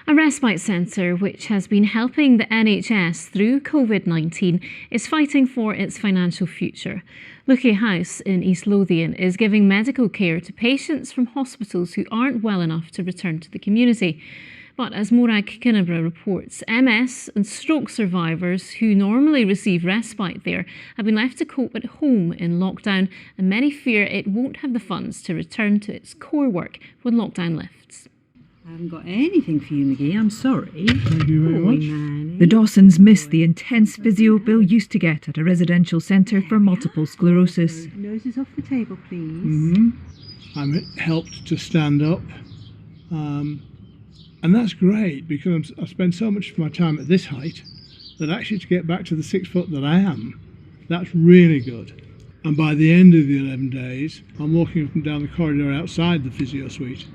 A respite centre, which has been helping the NHS through COVID-19, is fighting for its financial future. Leuchie House in East Lothian is giving medical care to patients from hospitals who aren't well enough to return to the community. But as Morag Kinnebra reports, MS and stroke survivors who normally receive respite there have been left to cope at home in lockdown, and many fear it won't have the funds to return to its core work when lockdown lifts. I haven't got anything for you, McGee. I'm sorry. Thank you very much. Man. The Dawsons miss the intense physio Bill used to get at a residential centre for multiple sclerosis. Nose is off the table, please. I'm helped to stand up. And that's great because I spend so much of my time at this height that actually to get back to the 6 foot that I am, that's really good. And by the end of the 11 days, I'm walking up and down the corridor outside the physio suite.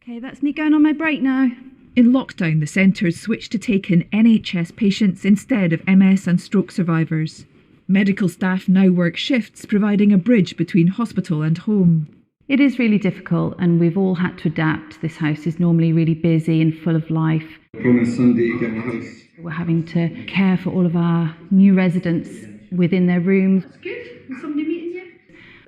Okay, that's me going on my break now. In lockdown, the centres switched to take in NHS patients instead of MS and stroke survivors. Medical staff now work shifts, providing a bridge between hospital and home. It is really difficult, and we've all had to adapt. This house is normally really busy and full of life. Promise Sunday to get my house. We're having to care for all of our new residents within their rooms. That's good. Is somebody meeting you?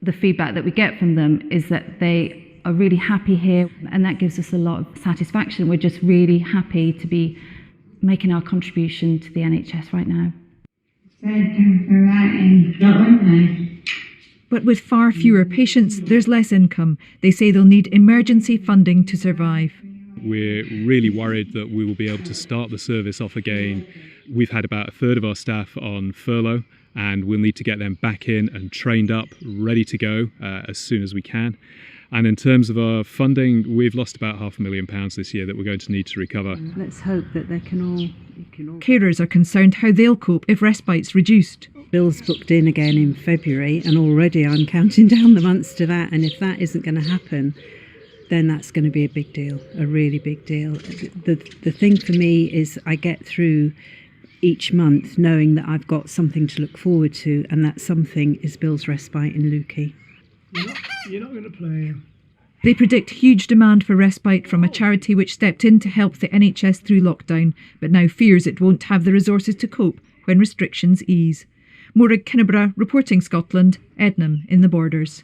The feedback that we get from them is that they are really happy here, and that gives us a lot of satisfaction. We're just really happy to be making our contribution to the NHS right now. But with far fewer patients, there's less income. They say they'll need emergency funding to survive. We're really worried that we will be able to start the service off again. We've had about a third of our staff on furlough, and we'll need to get them back in and trained up, ready to go as soon as we can. And in terms of our funding, we've lost about £500,000 this year that we're going to need to recover. Let's hope that they can all... Carers are concerned how they'll cope if respite's reduced. Bill's booked in again in February, and already I'm counting down the months to that, and if that isn't going to happen, then that's going to be a big deal, a really big deal. The thing for me is I get through each month knowing that I've got something to look forward to, and that something is Bill's respite in Leuchie. You're not going to play. They predict huge demand for respite from a charity which stepped in to help the NHS through lockdown, but now fears it won't have the resources to cope when restrictions ease. Morag Kinnebra, reporting Scotland, Ednam in the Borders.